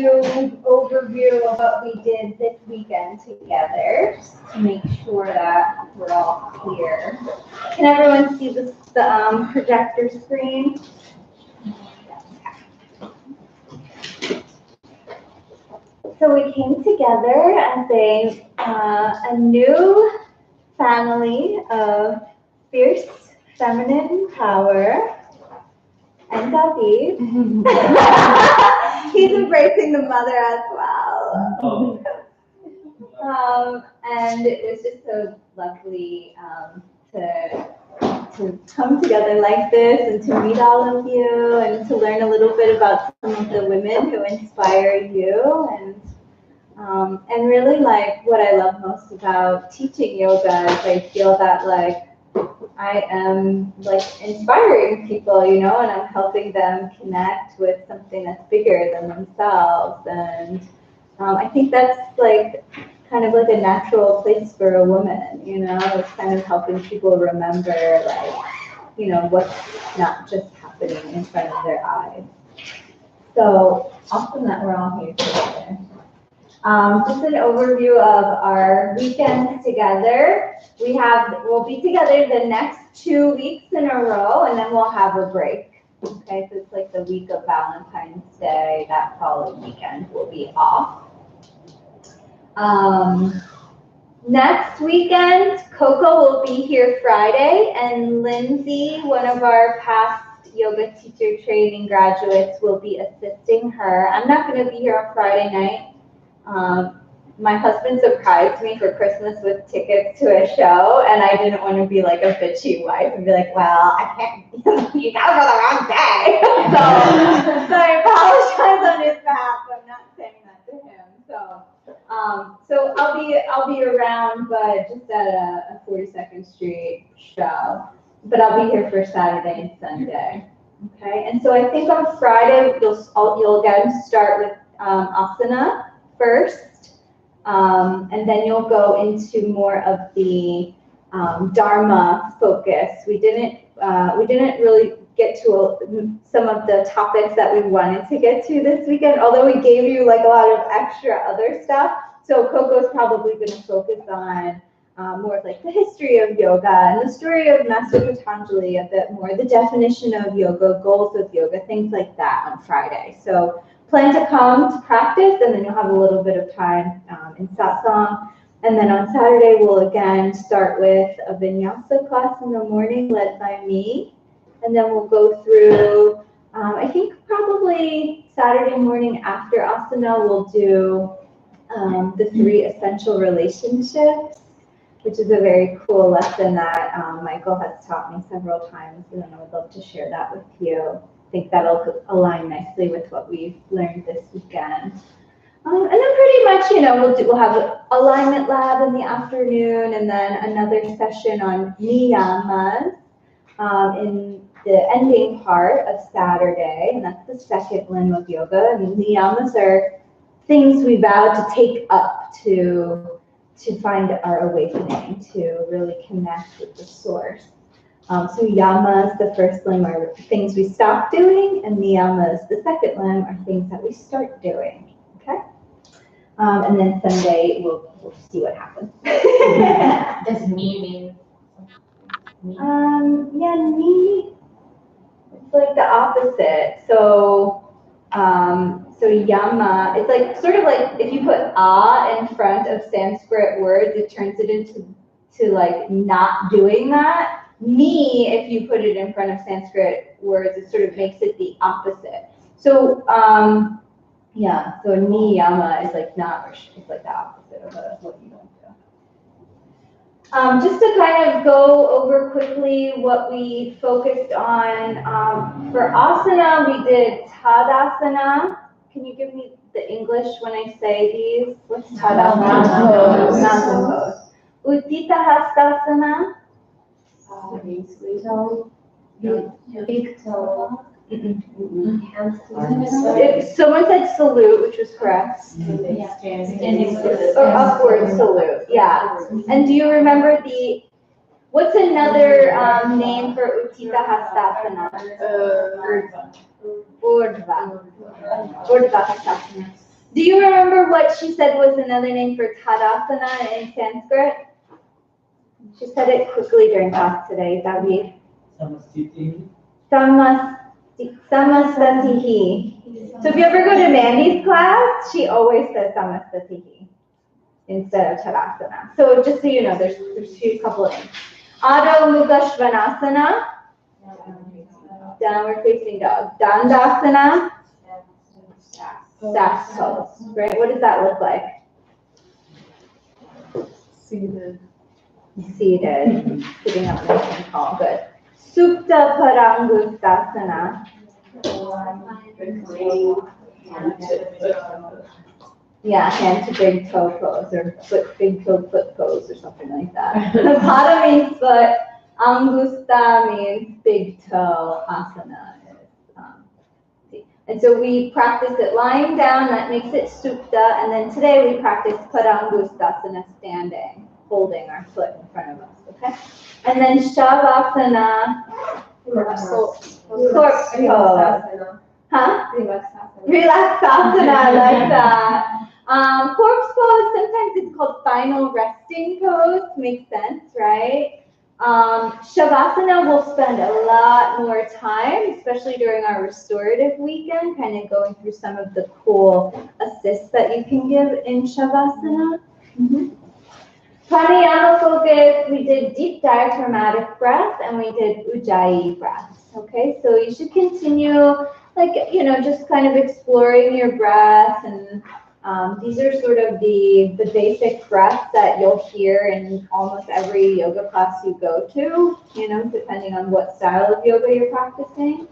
few overview of what we did this weekend together, just to make sure that we're all here. Can everyone see the projector screen? So we came together as a new family of fierce feminine power. And David. He's embracing the mother as well. And it was just so lovely to come together like this and to meet all of you and to learn a little bit about some of the women who inspire you and really like what I love most about teaching yoga is I feel that like I am like inspiring people, you know, and I'm helping them connect with something that's bigger than themselves. And I think that's like kind of like a natural place for a woman, you know, it's kind of helping people remember like, you know, what's not just happening in front of their eyes. So awesome that we're all here together. Just an overview of our weekend together. We'll be together the next 2 weeks in a row, and then we'll have a break. Okay, so it's like the week of Valentine's Day. That following weekend will be off. Next weekend, Coco will be here Friday, and Lindsay, one of our past yoga teacher training graduates, will be assisting her. I'm not going to be here on Friday night. My husband surprised me for Christmas with tickets to a show, and I didn't want to be like a bitchy wife and be like, well, I can't, you got it for the wrong day. So I apologize on his behalf. I'm not saying that to him. So I'll be around, but just at a 42nd Street show. But I'll be here for Saturday and Sunday. Okay, and so I think on Friday you'll again start with asana first, and then you'll go into more of the Dharma focus. We didn't really get to some of the topics that we wanted to get to this weekend, although we gave you like a lot of extra other stuff. So Coco's probably going to focus on more of like the history of yoga and the story of Master Patanjali a bit more, the definition of yoga, goals of yoga, things like that on Friday. So plan to come to practice, and then you'll have a little bit of time in satsang. And then on Saturday, we'll again start with a vinyasa class in the morning led by me. And then we'll go through, I think probably Saturday morning after asana, we'll do the 3 essential relationships, which is a very cool lesson that Michael has taught me several times, and I would love to share that with you. I think that'll align nicely with what we've learned this weekend. And then pretty much, you know, we'll have an alignment lab in the afternoon, and then another session on niyamas in the ending part of Saturday, and that's the second limb of yoga. And niyamas are things we vow to take up to find our awakening, to really connect with the source. So yamas, the first limb, are things we stop doing, and niyamas, the second limb, are things that we start doing. Okay? And then Sunday, we'll see what happens. Does ni mean? Yeah, ni, it's like the opposite. So yama, it's like sort of like if you put a in front of Sanskrit words, it turns it into like not doing that. Ni, if you put it in front of Sanskrit words, it sort of makes it the opposite. So yeah, so niyama is like not, it's like the opposite of what you don't do. Just to kind of go over quickly what we focused on, for asana, we did Tadasana. Can you give me the English when I say these? What's Tadasana? Mountain pose. Uttita Hastasana. Big toe. Someone said salute, which was correct. Or upward salute, yeah. And do you remember what's another name for Uttita Hastasana? Urdhva Hastasana. Do you remember what she said was another name for Tadasana in Sanskrit? She said it quickly during class today, David. Samastatihi. So if you ever go to Mandy's class, she always says Samastatihi instead of Tadasana. So just so you know, there's a couple of names. Adho Mukha Svanasana, downward facing dog. Dandasana, staff pose, right? What does that look like? Seated. Seated, sitting up nice and tall, good. Supta Parangustasana. Yeah, hand to big toe pose, or big toe foot pose, or something like that. Pada means foot, Angusta means big toe, asana is, and so we practice it lying down, that makes it supta, and then today we practice Parangustasana standing, holding our foot in front of us, okay? And then Shavasana, corpse pose. Huh? Relaxasana, like that. Corpse pose, sometimes it's called final resting pose, makes sense, right? Shavasana will spend a lot more time, especially during our restorative weekend, kind of going through some of the cool assists that you can give in Shavasana. Pranayama focus, we did deep diaphragmatic breath and we did Ujjayi breaths. Okay, so you should continue, like, just kind of exploring your breath, and these are sort of the basic breaths that you'll hear in almost every yoga class you go to, depending on what style of yoga you're practicing.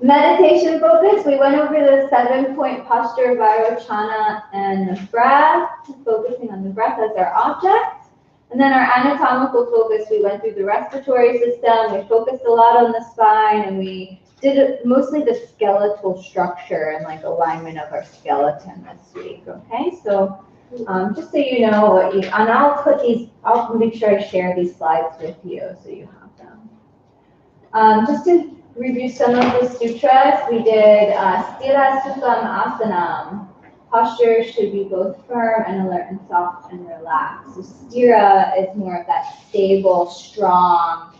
Meditation focus, we went over the 7-point posture of Vairochana and the breath, focusing on the breath as our object. And then our anatomical focus, we went through the respiratory system, we focused a lot on the spine, and we did mostly the skeletal structure and like alignment of our skeleton this week, okay? So just so you know, and I'll make sure I share these slides with you so you have them. Just to review some of the sutras, we did Sthira Sukham Asanam. Posture should be both firm and alert and soft and relaxed. So Sthira is more of that stable, strong,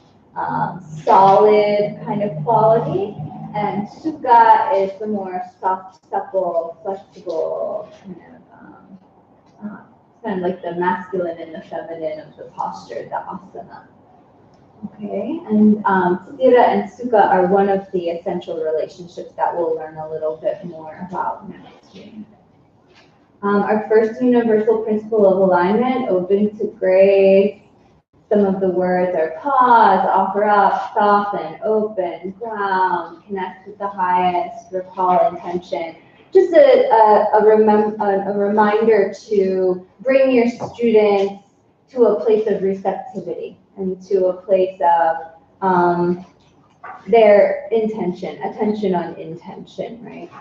solid kind of quality. And Sukha is the more soft, supple, flexible kind of like the masculine and the feminine of the posture, the asana. Okay, and Sthira and Sukha are one of the essential relationships that we'll learn a little bit more about next week. Our first universal principle of alignment, open to grace. Some of the words are pause, offer up, soften, open, ground, connect with the highest, recall intention. Just a reminder to bring your students to a place of receptivity and to a place of their intention, attention on intention, right?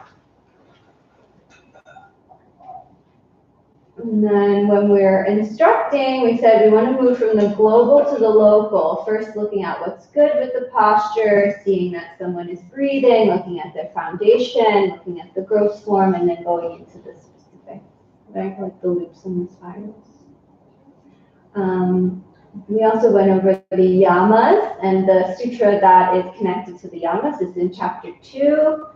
And then when we're instructing, we said we want to move from the global to the local. First, looking at what's good with the posture, seeing that someone is breathing, looking at their foundation, looking at the growth form, and then going into the specific, right? Like the loops and the spirals. We also went over the yamas, and the sutra that is connected to the yamas is in chapter 2.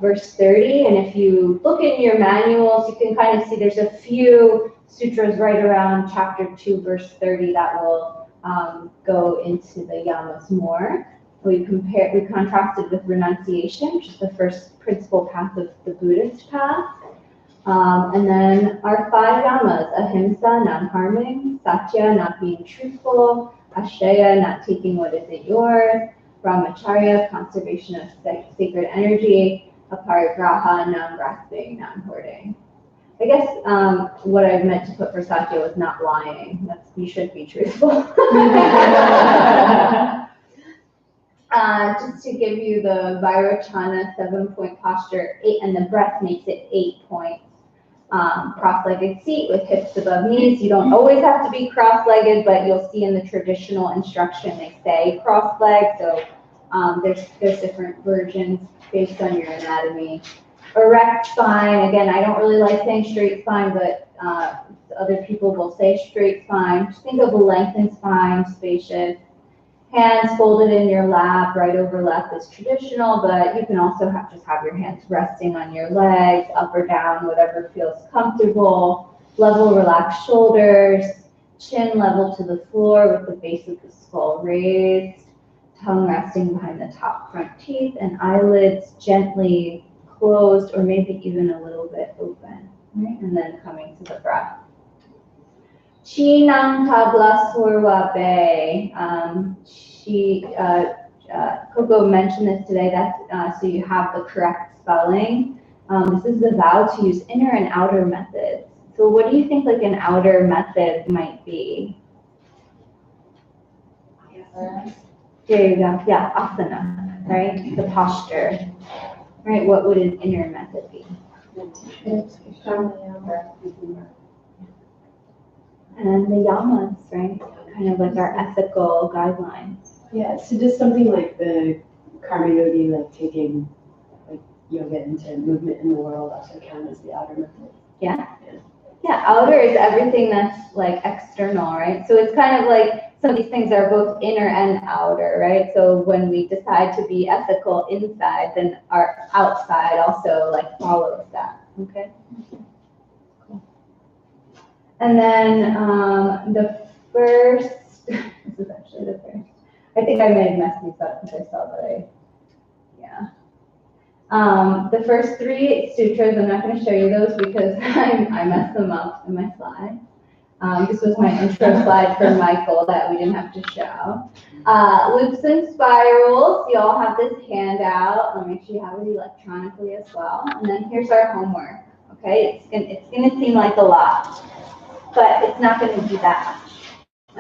Verse 30, and if you look in your manuals, you can kind of see there's a few sutras right around chapter 2, verse 30 that will go into the yamas more. We contrasted with renunciation, which is the first principal path of the Buddhist path. And then our 5 yamas, ahimsa, non-harming, satya, not being truthful, ashaya, not taking what isn't yours, brahmacharya, conservation of sacred energy, aparigraha, non-grasping, non-hoarding. I guess what I meant to put for satya was not lying. You should be truthful. Just to give you the Vairochana 7-point posture, 8, and the breath makes it 8 points. Cross-legged seat with hips above knees. You don't always have to be cross-legged, but you'll see in the traditional instruction they say cross-legged. So there's different versions based on your anatomy. Erect spine, again, I don't really like saying straight spine, but other people will say straight spine. Just think of a lengthened spine, spacious. Hands folded in your lap, right over left is traditional, but you can also just have your hands resting on your legs, up or down, whatever feels comfortable. Level, relaxed shoulders, chin level to the floor with the base of the skull raised, tongue resting behind the top front teeth, and eyelids gently closed or maybe even a little bit open, right? And then coming to the breath. Chinang tabla surwa be. Coco mentioned this today. That's so you have the correct spelling. This is the vow to use inner and outer methods. So what do you think like an outer method might be? There you go. Yeah, asana, right? The posture. Right, what would an inner method be? And the yamas, right? Kind of like our ethical guidelines. Yeah, so just something like the karma yogi, like taking like yoga into movement in the world also count as the outer method. Yeah. Yeah, outer is everything that's like external, right? So it's kind of like some of these things are both inner and outer, right? So when we decide to be ethical inside, then our outside also like follows that, okay? Cool. And then the first, this is actually the first. I think I may have messed these up because I saw that the first three sutras, I'm not going to show you those because I messed them up in my slide. This was my intro slide for Michael that we didn't have to show. Loops and spirals, you all have this handout. I'll make sure you have it electronically as well. And then here's our homework, okay? It's gonna seem like a lot, but it's not gonna be that much.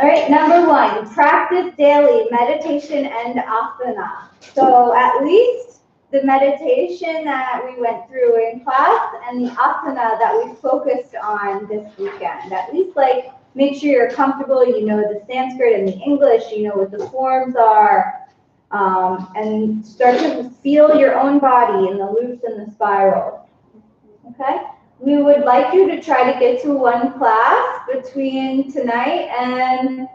All right, number one, practice daily meditation and asana. So at least the meditation that we went through in class and the asana that we focused on this weekend. At least like make sure you're comfortable, you know the Sanskrit and the English, you know what the forms are, and start to feel your own body in the loops and the spirals, okay? We would like you to try to get to one class between tonight and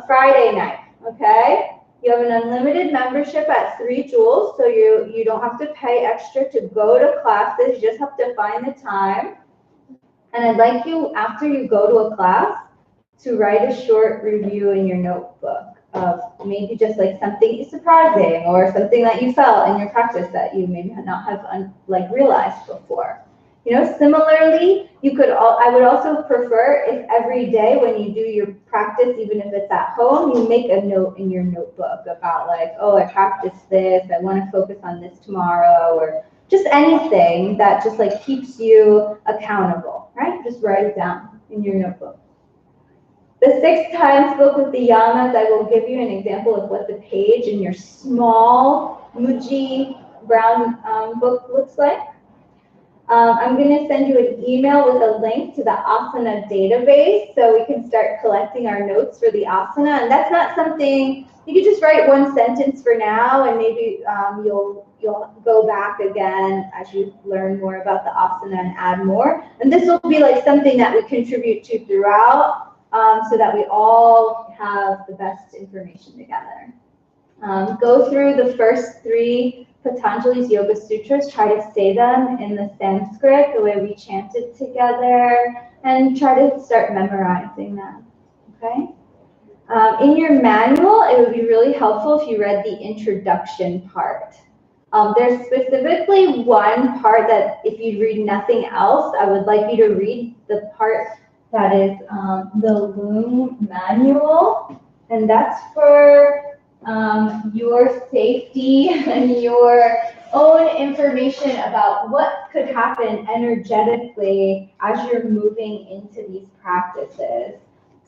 Friday night, okay? You have an unlimited membership at 3 Joules, so you don't have to pay extra to go to classes. You just have to find the time. And I'd like you, after you go to a class, to write a short review in your notebook of maybe just like something surprising or something that you felt in your practice that you maybe not have realized before. You know, similarly, I would also prefer if every day when you do your practice, even if it's at home, you make a note in your notebook about like, oh, I practiced this, I want to focus on this tomorrow, or just anything that just like keeps you accountable, right? Just write it down in your notebook. The 6 times book with the yamas, I will give you an example of what the page in your small Muji brown book looks like. I'm going to send you an email with a link to the asana database so we can start collecting our notes for the asana. And that's not something, you can just write one sentence for now and maybe you'll go back again as you learn more about the asana and add more. And this will be like something that we contribute to throughout so that we all have the best information together. Go through the first 3 Patanjali's Yoga Sutras, try to say them in the Sanskrit, the way we chanted together, and try to start memorizing them, okay? In your manual, it would be really helpful if you read the introduction part. There's specifically one part that if you read nothing else, I would like you to read the part that is the Loom manual, and that's for your safety and your own information about what could happen energetically as you're moving into these practices.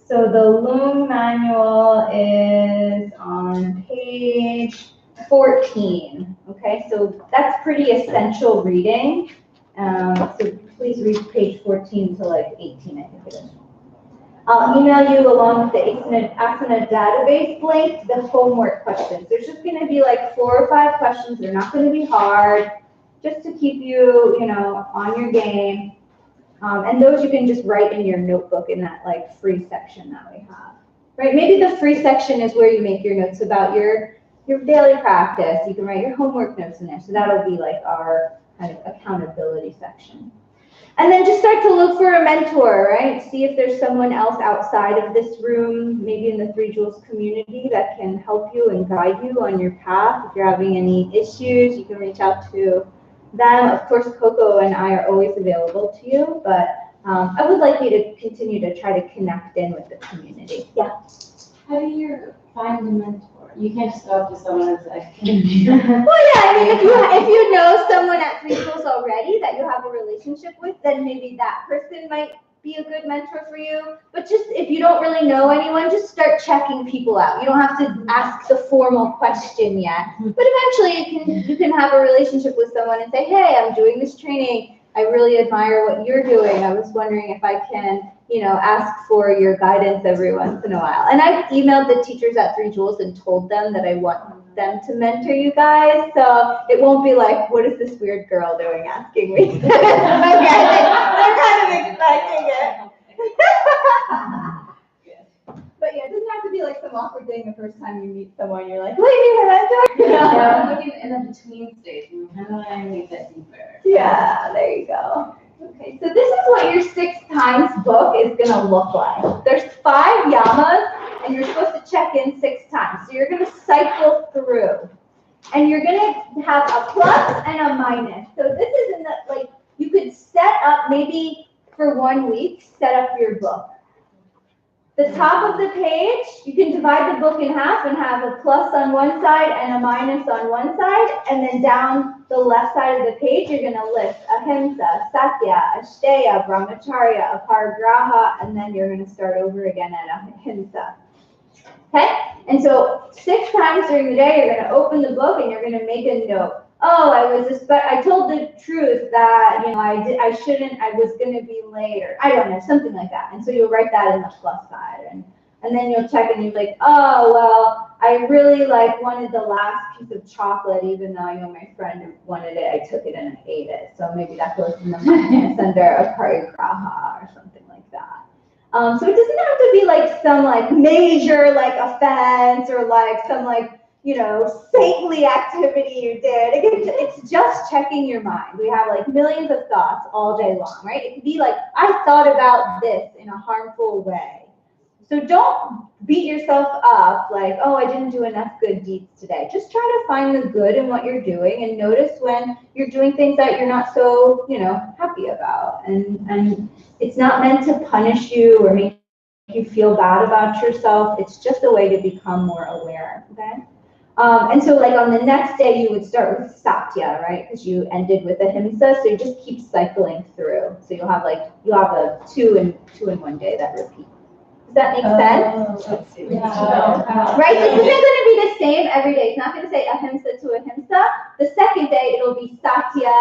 So the Loom manual is on page 14, okay? So that's pretty essential reading. So please read page 14 to like 18, I think it is. I'll email you along with the asana database link the homework questions. There's just going to be like 4 or 5 questions. They're not going to be hard. just to keep you, on your game. And those you can just write in your notebook in that like free section that we have, right? Maybe the free section is where you make your notes about your daily practice. You can write your homework notes in there. So that'll be like our kind of accountability section. And then just start to look for a mentor, right? See if there's someone else outside of this room, maybe in the Three Jewels community, that can help you and guide you on your path. If you're having any issues, you can reach out to them. Of course, Coco and I are always available to you, but I would like you to continue to try to connect in with the community. Yeah. How do you find a mentor? You can't just go up to someone and say, Well, yeah, I mean, if you know someone at Three Jewels already that you have a relationship with, then maybe that person might be a good mentor for you. But just if you don't really know anyone, just start checking people out. You don't have to ask the formal question yet. But eventually you can have a relationship with someone and say, hey, I'm doing this training. I really admire what you're doing. I was wondering if I can, ask for your guidance every once in a while. And I've emailed the teachers at Three Jewels and told them that I want them to mentor you guys. So it won't be like, what is this weird girl doing asking me? Okay, they're kind of expecting it. But yeah, it doesn't have to be like some awkward thing the first time you meet someone. You're like, wait, you're my mentor? Yeah, I'm looking in a between stage. How do I make that deeper? Yeah, there you go. Okay, so this is what your 6 times book is going to look like. There's 5 yamas, and you're supposed to check in 6 times. So you're going to cycle through. And you're going to have a plus and a minus. So this is in the, like, you could set up maybe for 1 week, set up your book. The top of the page, you can divide the book in half and have a plus on one side and a minus on one side. And then down the left side of the page, you're going to list ahimsa, satya, asteya, brahmacharya, aparigraha, and then you're going to start over again at ahimsa. Okay? And so 6 times during the day, you're going to open the book and you're going to make a note. Oh, I told the truth that, I was going to be late, or I don't know, something like that. And so you'll write that in the plus side. And then you'll check and you're like, oh, well, I really wanted the last piece of chocolate, even though I know my friend wanted it. I took it and I ate it. So maybe that goes in the minus under a parigraha or something like that. So it doesn't have to be some major offense or some saintly activity you did. It's just checking your mind. We have millions of thoughts all day long, right? It could be I thought about this in a harmful way. So don't beat yourself up oh, I didn't do enough good deeds today. Just try to find the good in what you're doing and notice when you're doing things that you're not so, happy about. And it's not meant to punish you or make you feel bad about yourself. It's just a way to become more aware, okay? And so on the next day, you would start with satya, right? Because you ended with ahimsa, so you just keep cycling through. So you'll have a 2 in 1 day that repeat. Does that make sense? Yeah. Right? This isn't going to be the same every day. It's not going to say ahimsa to ahimsa. The second day, it'll be satya,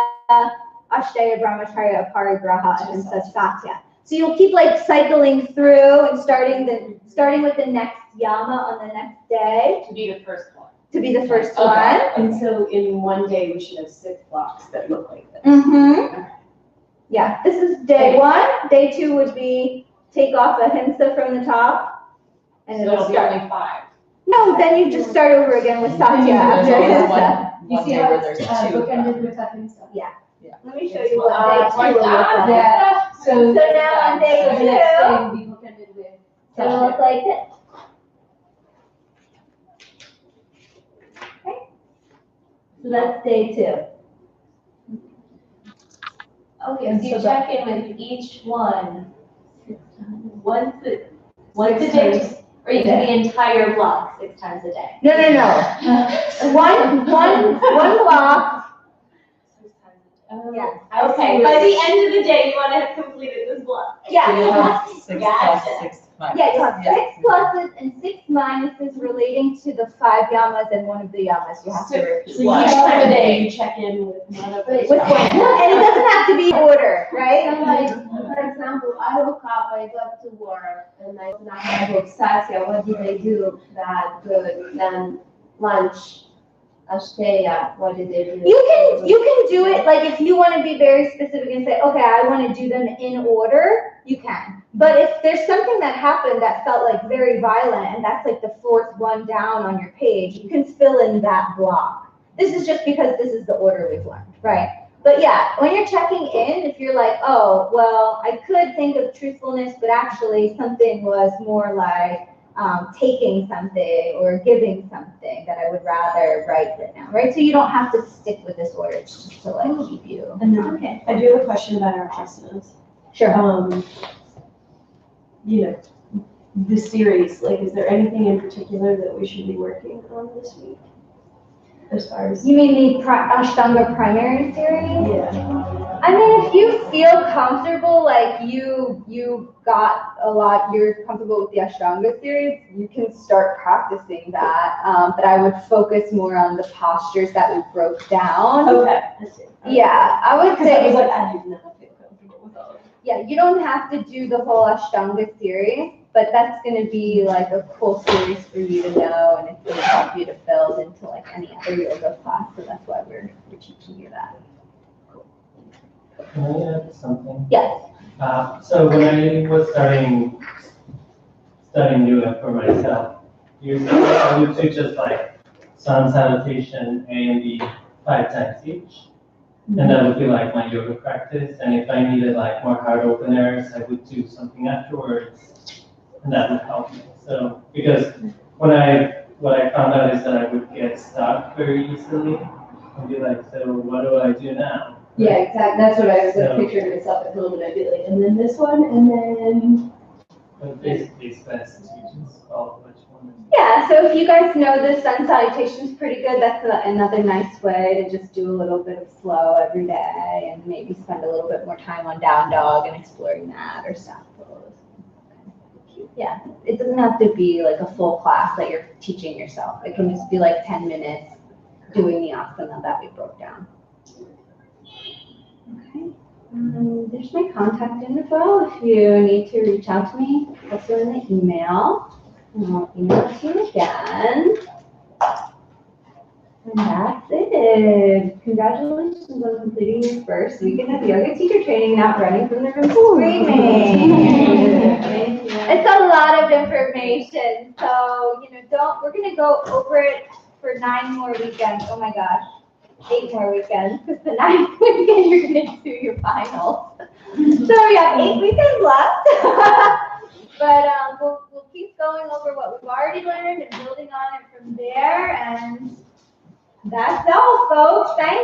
asteya, brahmacharya, aparigraha, ahimsa, satya. So you'll keep cycling through and starting with the next yama on the next day. To be the first one. To be the first one. And so in 1 day, we should have 6 blocks that look like this. Mm-hmm. Yeah, this is day 1. Day 2 would be take off ahimsa from the top. And So it'll be only 5. No, then you just start over again with satya after ahimsa. One day where there's 2. Bookended with ahimsa. Yeah. Yeah. Let me show you what day 2 will look like. Yeah. So now on day 2, the next day will be bookended with it'll look like this. Okay. So that's day 2. Okay, so you check in with each one once a day, or you do the entire block 6 times a day? No. One block. Yeah. Okay, by the end of the day, you want to have completed this block. So you'll Yeah. have 6 Gotcha. plus 6 minus. Yeah, you have 6 pluses and 6 minuses relating to the 5 yamas and one of the yamas you have to repeat. So each time a day, you check in with one of With those. one. And it doesn't have to be order, right? For example, I woke up, I got to work, and I opened up my book, Satya, what did I do that good? Then lunch, Ashteya, what did they do? You can do it, like, if you want to be very specific and say, okay, I want to do them in order, you can. But if there's something that happened that felt like very violent, and that's like the fourth one down on your page, you can fill in that block. This is just because this is the order we've learned, right? But yeah, when you're checking in, if you're like, oh, well, I could think of truthfulness, but actually something was more like taking something or giving something that I would rather write right now, right? So you don't have to stick with this order, it's just to like keep you. And then Okay. I do have a question about our lessons. Sure. You know, this series, like, is there anything in particular that we should be working on this week? As far as, You mean the Ashtanga primary series? yeah. I mean, if you feel comfortable, like you got a lot, you're comfortable with the Ashtanga series, you can start practicing that. But I would focus more on the postures that we broke down. Okay, I see. Yeah, I would Because I was say, like, I do not feel comfortable with all of it. yeah, you don't have to do the whole Ashtanga series, but that's going to be like a cool series for you to know, and it's going to help you to build into like any other yoga class. So that's why we're teaching you that. Can I add something? Yes. So when I was studying yoga for myself, years ago, I would do just like sun salutation and the 5 times each. And that would be like my yoga practice. And if I needed like more heart openers, I would do something afterwards, and that would help me. So because what I found out is that I would get stuck very easily and be like, so what do I do now? Yeah, exactly. That's what I was So- picturing myself at home, and I'd be like, and then this one, and then. But basically, it's best to just follow which one. Yeah, so if you guys know the sun salutation is pretty good, that's another nice way to just do a little bit of flow every day and maybe spend a little bit more time on down dog and exploring that or staff pose. Yeah, it doesn't have to be like a full class that you're teaching yourself. It can just be like 10 minutes doing the asana that we broke down. Okay. There's my contact info if you need to reach out to me, also in the email. And I'll email it to you again. And that's it. Congratulations on completing your first weekend of yoga teacher training, not running from the room screaming. It's a lot of information, so we're gonna go over it for 9 more weekends. Oh my gosh. 8 more weekends, because the 9th weekend you're gonna do your finals. So we have 8 weekends left. But we'll keep going over what we've already learned and building on it from there. And that's all, folks. Thank